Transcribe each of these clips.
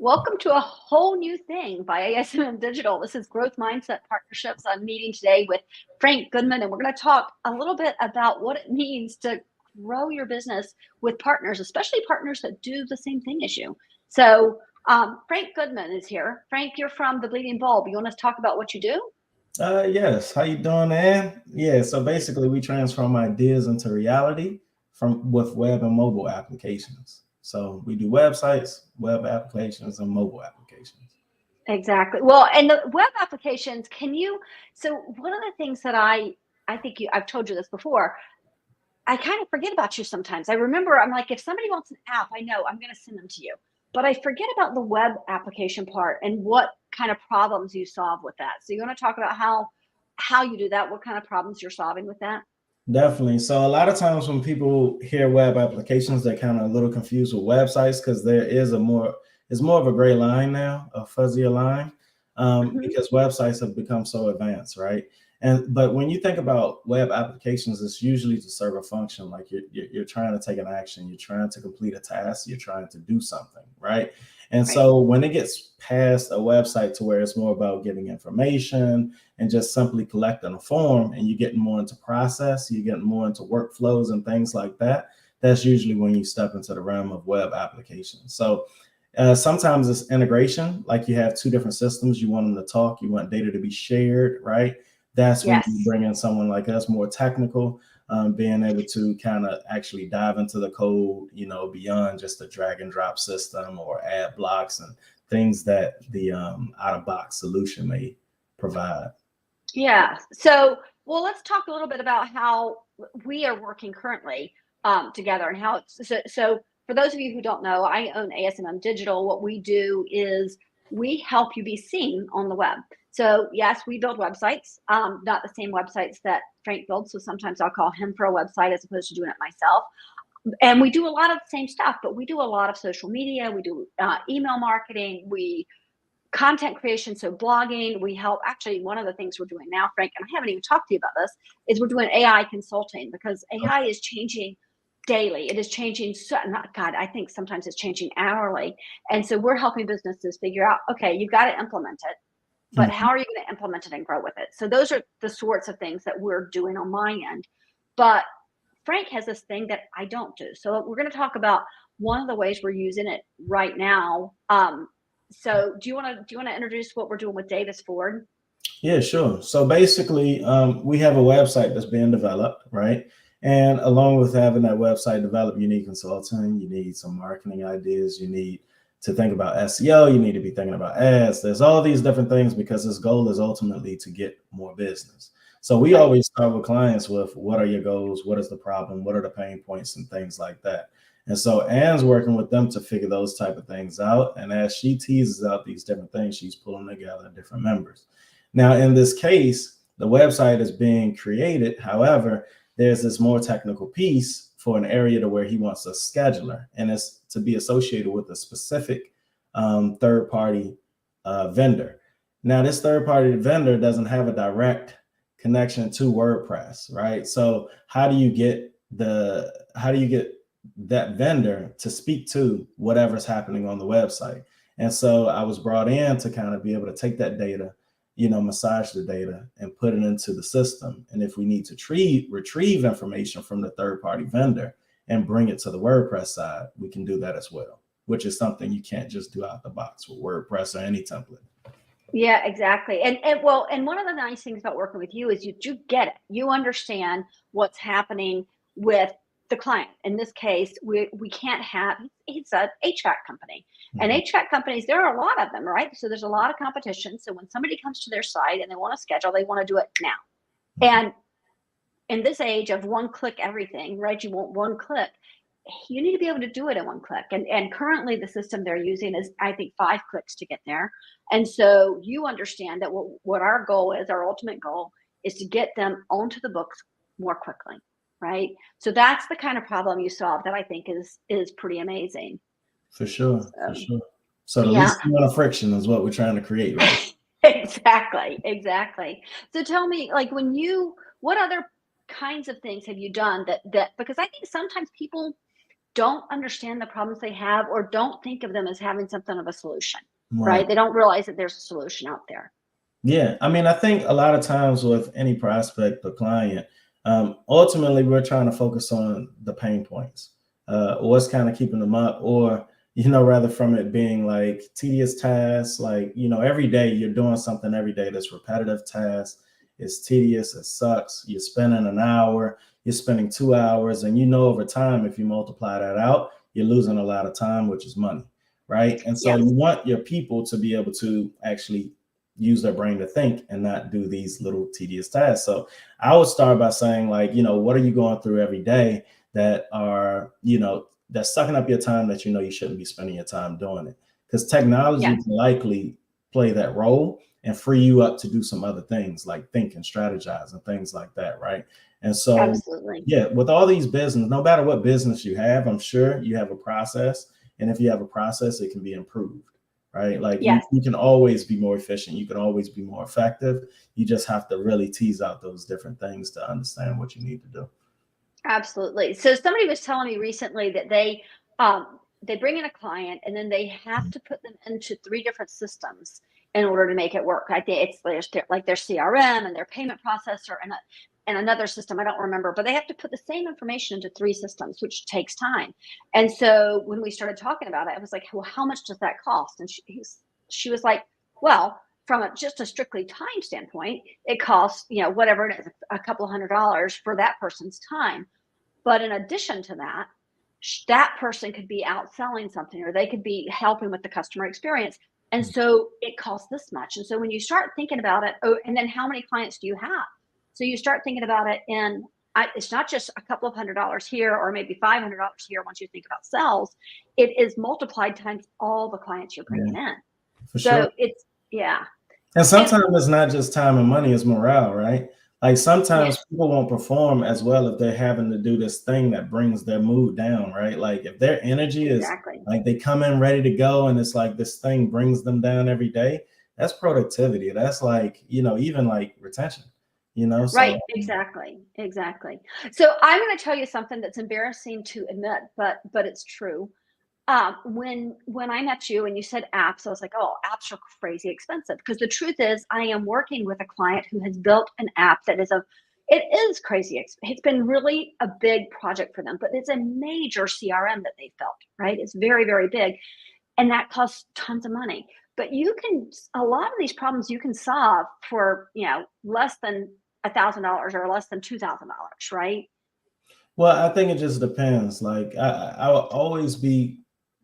Welcome to a whole new thing by ASM Digital. This is Growth Mindset Partnerships. I'm meeting today with Frank Goodman, and we're going to talk a little bit about what it means to grow your business with partners, especially partners that do the same thing as you. So, Frank Goodman is here. Frank, you're from the Bleeding Bulb. You want to talk about what you do? Yes. How you doing, Ann? Yeah. So basically, we transform ideas into reality from with web and mobile applications. So we do websites, web applications, and mobile applications. Exactly. Well, and the web applications, can you? So, one of the things that I think I've told you this before. I kind of forget about you sometimes. I remember I'm like, if somebody wants an app, I know I'm going to send them to you. But I forget about the web application part and what kind of problems you solve with that. So you want to talk about how you do that, what kind of problems you're solving with that? Definitely. So a lot of times when people hear web applications, they're kind of a little confused with websites because there is it's more of a gray line now, a fuzzier line, Hmm. because websites have become so advanced, right? But when you think about web applications, it's usually to serve a function. Like you're trying to take an action, you're trying to complete a task, you're trying to do something, right? And Right. so when it gets past a website to where it's more about getting information and just simply collecting a form, and you're getting more into process, you're getting more into workflows and things like that, that's usually when you step into the realm of web applications. So sometimes it's integration, like you have two different systems, you want them to talk, you want data to be shared, right? That's when you Yes. bring in someone like us, more technical, being able to kind of actually dive into the code, beyond just a drag and drop system or add blocks and things that the out of box solution may provide. Yeah. So, well, let's talk a little bit about how we are working currently together and how so. For those of you who don't know, I own ASMM Digital. What we do is we help you be seen on the web. So yes, we build websites, not the same websites that Frank builds. So sometimes I'll call him for a website as opposed to doing it myself. And we do a lot of the same stuff, but we do a lot of social media. We do email marketing. We content creation, so blogging. We help. Actually, one of the things we're doing now, Frank, and I haven't even talked to you about this, is we're doing AI consulting because AI is changing daily. It is changing. So, not God, I think sometimes it's changing hourly, and so we're helping businesses figure out. Okay, you've got to implement it, but how Mhm. are you going to implement it and grow with it? So those are the sorts of things that we're doing on my end. But Frank has this thing that I don't do. So we're going to talk about one of the ways we're using it right now. So do you want to introduce what we're doing with Davis Ford? Yeah, sure. So basically, we have a website that's being developed, right? And along with having that website developed, you need consulting, you need some marketing ideas, you need to think about SEO, you need to be thinking about ads. There's all these different things because his goal is ultimately to get more business. So we Right. always start with clients with what are your goals, what is the problem, what are the pain points, and things like that. And so Anne's working with them to figure those type of things out. And as she teases out these different things, she's pulling together different members. Now, in this case, the website is being created. However, there's this more technical piece for an area to where he wants a scheduler, and it's to be associated with a specific third party vendor. Now, this third party vendor doesn't have a direct connection to WordPress, right? So, how do you get that vendor to speak to whatever's happening on the website? And so I was brought in to kind of be able to take that data, massage the data and put it into the system. And if we need to retrieve information from the third party vendor and bring it to the WordPress side, we can do that as well, which is something you can't just do out the box with WordPress or any template. Yeah, exactly. And one of the nice things about working with you is you get it. You understand what's happening with the client. In this case, we can't have it's a HVAC company. And Mhm. HVAC companies, there are a lot of them, right? So there's a lot of competition. So when somebody comes to their site and they want to schedule, they want to do it now. Mhm. And in this age of one click everything, right? You want one click. You need to be able to do it in one click. And currently the system they're using is I think 5 clicks to get there. And so you understand that what our goal is, our ultimate goal is to get them onto the books more quickly. Right. So that's the kind of problem you solve that I think is pretty amazing. For sure, for So sure. So the yeah. least amount of friction is what we're trying to create, right? Exactly, exactly. So tell me, like what other kinds of things have you done that because I think sometimes people don't understand the problems they have or don't think of them as having something of a solution, Right. right? They don't realize that there's a solution out there. Yeah, I mean, I think a lot of times with any prospect or client, ultimately we're trying to focus on the pain points, what's kind of keeping them up, or rather from it being like tedious tasks, like every day you're doing something every day that's repetitive tasks. It's tedious, it sucks. You're spending an hour, you're spending 2 hours, and over time, if you multiply that out, you're losing a lot of time, which is money, right? And so you Yes. want your people to be able to actually use their brain to think and not do these little tedious tasks. So I would start by saying, like, what are you going through every day that are, that's sucking up your time that you shouldn't be spending your time doing it? Because technology Yes. can likely play that role and free you up to do some other things like think and strategize and things like that, right? And so, Absolutely. yeah, with all these business, no matter what business you have, I'm sure you have a process. And if you have a process, it can be improved, right? Like you, Yes. you can always be more efficient. You can always be more effective. You just have to really tease out those different things to understand what you need to do. Absolutely. So somebody was telling me recently that they bring in a client and then they have to put them into three different systems in order to make it work. I think it's like their CRM and their payment processor and another system. I don't remember, but they have to put the same information into three systems, which takes time. And so when we started talking about it, I was like, well, how much does that cost? And she was like, well, from just a strictly time standpoint, it costs, whatever it is, a couple $100 for that person's time. But in addition to that, that person could be out selling something or they could be helping with the customer experience. And so it costs this much. And so when you start thinking about it, oh, and then how many clients do you have? So you start thinking about it it's not just a couple of $100 here or maybe $500 here once you think about sales. It is multiplied times all the clients you're Yeah, bringing in. for sure. So yeah. And And sometimes it's not just time and money, it's morale, right? Like yes, sometimes people won't perform as well if they're having to do this thing that brings their mood down, right? Like if their energy is exactly. like they come in ready to go and it's like this thing brings them down every day, that's productivity. That's like, even like retention, Right, so exactly, exactly. So I'm going to tell you something that's embarrassing to admit, but it's true. When I met you and you said apps, I was like, oh, apps are crazy expensive. Because the truth is, I am working with a client who has built an app that it is crazy. It's been really a big project for them, but it's a major CRM that they built, right? It's very, very big, and that costs tons of money. But a lot of these problems you can solve for, less than $1,000 or less than $2,000, right? well, I think it just depends. Like I will always be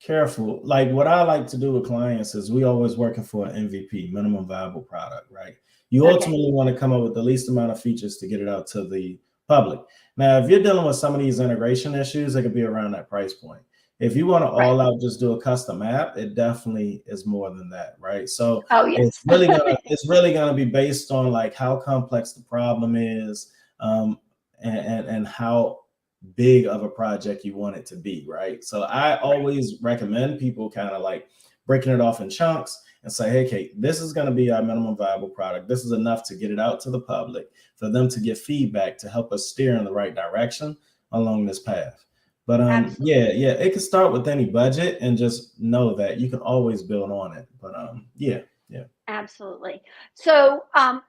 careful. Like what I like to do with clients is we always working for an MVP, minimum viable product, right? You Okay, ultimately want to come up with the least amount of features to get it out to the public. Now, if you're dealing with some of these integration issues, it could be around that price point. If you want to right. all out just do a custom app, it definitely is more than that, right? So Oh, it's yes. really gonna it's really gonna be based on like how complex the problem is, and how big of a project you want it to be, right? So I Right. always recommend people kind of like breaking it off in chunks and say, hey, Kate, this is going to be our minimum viable product. This is enough to get it out to the public for them to get feedback to help us steer in the right direction along this path. But Absolutely. yeah, it can start with any budget and just know that you can always build on it. But yeah, yeah. Absolutely. So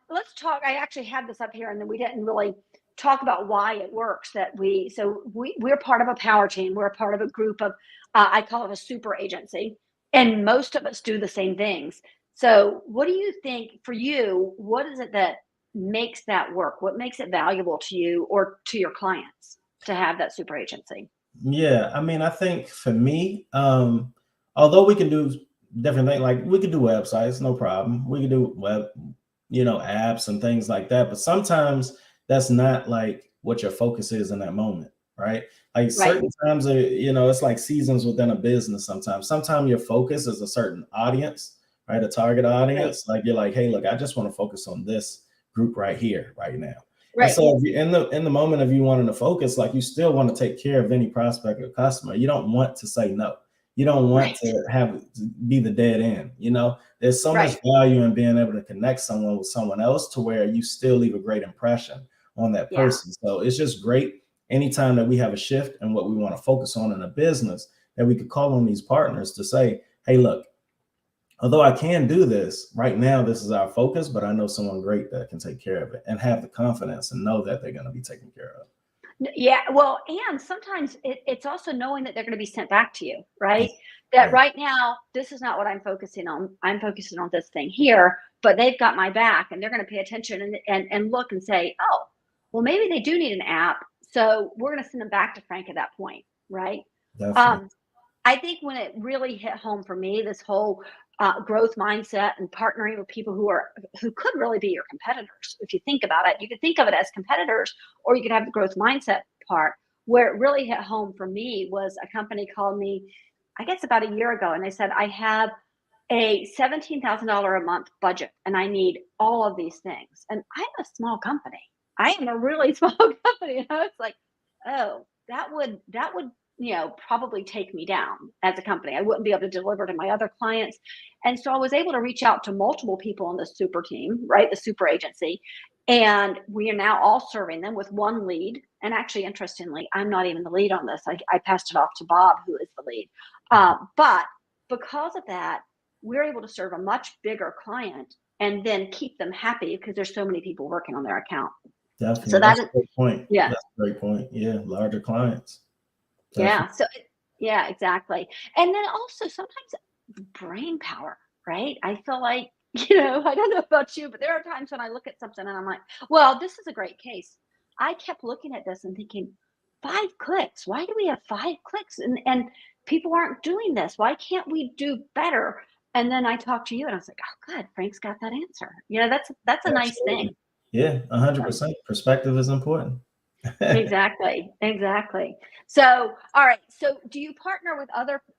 let's talk. I actually had this up here, and then we didn't really talk about why it works. We're part of a power team. We're a part of a group of I call it a super agency, and most of us do the same things. So, what do you think for you? What is it that makes that work? What makes it valuable to you or to your clients to have that super agency? Yeah, I mean, I think for me, although we can do different things, like we can do websites, no problem. We can do web, apps and things like that. But sometimes that's not like what your focus is in that moment, right? Like Right. certain times, it's like seasons within a business. Sometimes your focus is a certain audience, right? A target Right. audience. Like you're like, hey, look, I just want to focus on this group right here, right now. And Right. so if you in the moment of you wanting to focus, like you still want to take care of any prospect or customer. You don't want to say no. You don't want Right. to have to be the dead end. There's so much Right. value in being able to connect someone with someone else to where you still leave a great impression on that Yeah. person. So it's just great. anytime that we have a shift in what we want to focus on in a business, that we could call on these partners to say, hey, look, although I can do this right now, this is our focus, but I know someone great that can take care of it, and have the confidence and know that they're going to be taken care of. Yeah, well, and sometimes it's also knowing that they're going to be sent back to you, right? That Yeah. right now, this is not what I'm focusing on. I'm focusing on this thing here, but they've got my back and they're going to pay attention and look and say, oh, well, maybe they do need an app. So we're going to send them back to Frank at that point, right? Definitely. Um, I think when it really hit home for me, this whole growth mindset and partnering with people who could really be your competitors. If you think about it, you could think of it as competitors, or you could have the growth mindset part. Where it really hit home for me was a company called me, I guess about a year ago, and they said, I have a $17,000 a month budget and I need all of these things. And I'm a small company. I am a really small company. And I was like, oh, that would probably take me down as a company. I wouldn't be able to deliver to my other clients. And so I was able to reach out to multiple people on the super team, right? The super agency. And we are now all serving them with one lead. And actually, interestingly, I'm not even the lead on this. I passed it off to Bob, who is the lead. But because of that, we're able to serve a much bigger client and then keep them happy because there's so many people working on their account. Definitely. So that That's is, a great point. yeah, That's a great point. Yeah. Larger clients. yeah. Definitely. Yeah, exactly. And then also sometimes brain power, right? I feel like, I don't know about you, but there are times when I look at something and I'm like, well, this is a great case. I kept looking at this and thinking, 5 clicks. Why do we have 5 clicks? And people aren't doing this. Why can't we do better? And then I talked to you and I was like, oh, good, Frank's got that answer. That's a nice Absolutely. thing. Yeah. So, 100%. Perspective is important. exactly, exactly. So, all right. So, do you partner with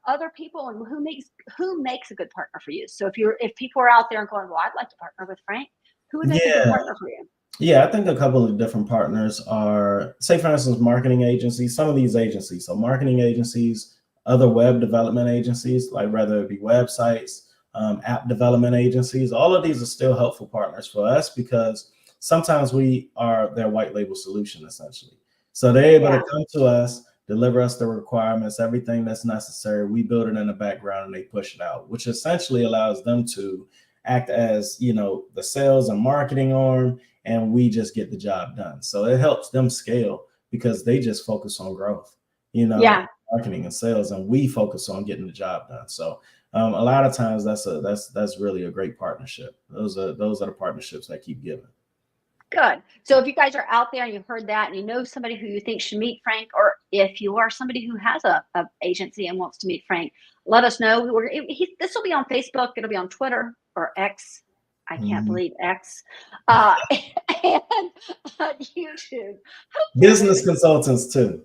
other people, and who makes a good partner for you? So, if people are out there and going, well, I'd like to partner with Frank, who would make a good Yeah. partner for you? Yeah, I think a couple of different partners are, say, for instance, marketing agencies. Some of these agencies, so marketing agencies, other web development agencies, like whether it be websites, app development agencies, all of these are still helpful partners for us because sometimes we are their white label solution, essentially. So they're able Yeah, to come to us, deliver us the requirements, everything that's necessary. We build it in the background and they push it out, which essentially allows them to act as, the sales and marketing arm, and we just get the job done. So it helps them scale because they just focus on growth, yeah. marketing and sales, and we focus on getting the job done. So a lot of times that's really a great partnership. Those are the partnerships that keep giving. Good. So, if you guys are out there and you heard that, and you know somebody who you think should meet Frank, or if you are somebody who has a agency and wants to meet Frank, let us know. This will be on Facebook. It'll be on Twitter or X. I can't Mhm. believe X, uh, and YouTube. Hopefully, one of Business the consultants too.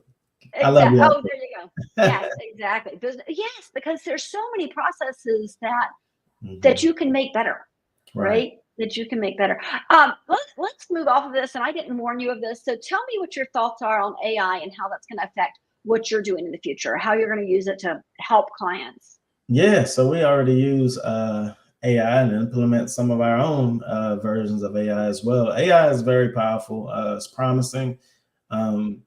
I love exact. you. Oh, there you go. Yes, exactly. Yes, because there's so many processes that Mhm. you can make better, Right. right? That you can make better. Let's move off of this, and I didn't warn you of this. So tell me what your thoughts are on AI and how that's going to affect what you're doing in the future, how you're going to use it to help clients. Yeah, so we already use AI and implement some of our own versions of AI as well. AI is very powerful. It's promising. Um,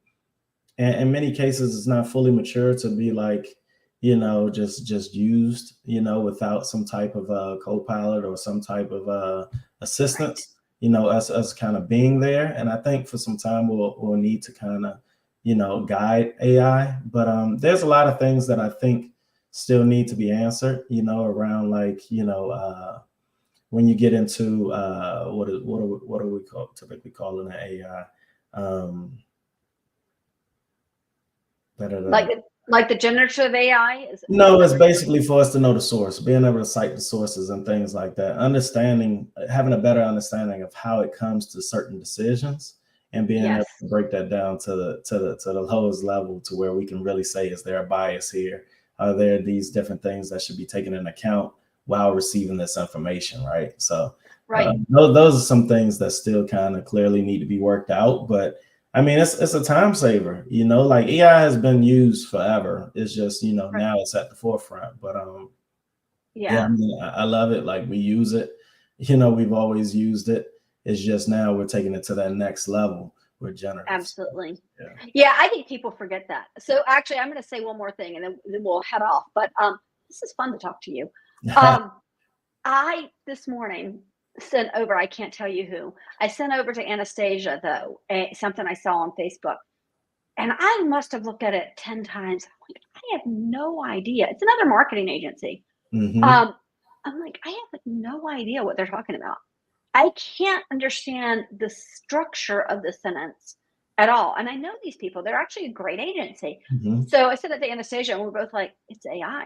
and in many cases, it's not fully mature to be like, just used, without some type of co-pilot or some type of Right. assistance. Us kind of being there. And I think for some time we'll need to kind of, guide AI. But there's a lot of things that I think still need to be answered. Around like, when you get into what are we typically calling an AI? Um, da, da, da. Like the generative AI is No, that it's what you're basically for us to know the source, being able to cite the sources and things like that. Understanding, having a better understanding of how it comes to certain decisions, and being able Yes. to break that down to the lowest level to where we can really say, is there a bias here? Are there these different things that should be taken into account while receiving this information, right? So Right. those are some things that still kind of clearly need to be worked out, but I mean, it's a time saver, like AI has been used forever. It's just, Right. now it's at the forefront. But yeah, I Yeah. mean, I love it. Like we use it, we've always used it. It's just now we're taking it to that next level with generative stuff. Absolutely. Yeah. Yeah, I think people forget that. So actually, I'm going to say one more thing, and then we'll head off. But this is fun to talk to you. Um, I this morning sent over. I can't tell you who. I sent over to Anastasia though something I saw on Facebook, and I must have looked at it 10 times. I'm like, I have no idea. It's another marketing agency. Hmm. Um, I'm like, I have no idea what they're talking about. I can't understand the structure of the sentence at all. And I know these people, they're actually a great agency. Hmm. So I said that to Anastasia, and we're both like, it's AI.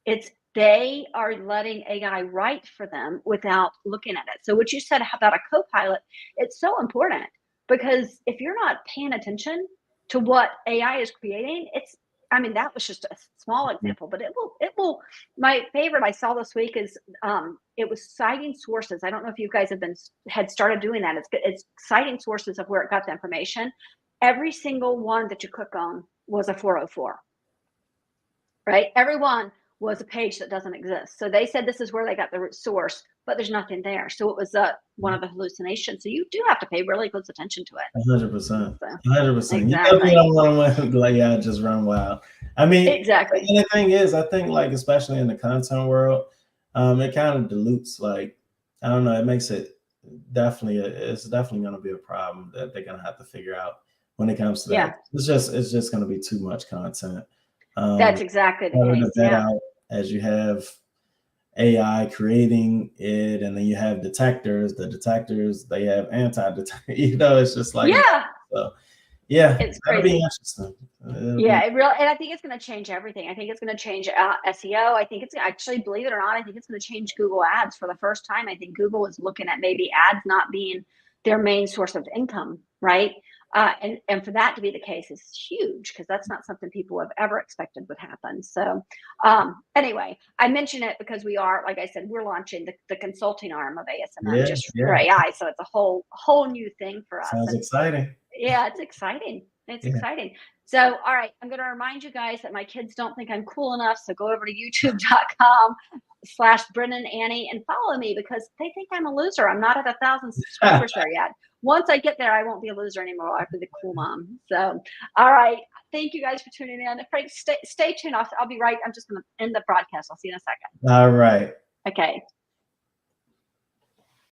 It's they are letting AI write for them without looking at it. So what you said about a co-pilot, it's so important because if you're not paying attention to what AI is creating, I mean, that was just a small example, but it will, my favorite I saw this week is, it was citing sources. I don't know if you guys had started doing that. It's citing sources of where it got the information. Every single one that you click on was a 404, right? Everyone was a page that doesn't exist. So they said this is where they got the source, but there's nothing there. So it was one of the hallucinations. So you do have to pay really close attention to it. 100%. So 100%. You definitely exactly. don't want to like yeah, just run wild. I mean, Exactly. and the thing is, I think like especially in the content world, it kind of dilutes like I don't know, it makes it it's definitely going to be a problem that they're going to have to figure out when it comes to Yeah, that. It's just going to be too much content. that's exactly the Harder to case. vet Yeah. out as you have AI creating it, and then you have detectors. The detectors they have anti-detector. It's just like Yeah. so. Yeah, It's that'll be crazy. interesting. It'll be Yeah, and I think it's going to change everything. I think it's going to change SEO. I think it's actually, believe it or not, I think it's going to change Google Ads for the first time. I think Google is looking at maybe ads not being their main source of income, right? And for that to be the case is huge because that's not something people have ever expected would happen. So, anyway, I mention it because we are, like I said, we're launching the consulting arm of ASMM yeah, just for yeah. AI. So it's a whole new thing for us. Sounds And exciting. yeah, it's exciting. It's Yeah. exciting. So, all right, I'm going to remind you guys that my kids don't think I'm cool enough. So go over to youtube.com/Brennan Annie and follow me because they think I'm a loser. I'm not at 1,000 subscribers there yet. Once I get there, I won't be a loser anymore. I'll be the cool mom. So, all right. Thank you guys for tuning in. Frank, stay tuned. I'll be right. I'm just going to end the broadcast. I'll see you in a second. All right. Okay.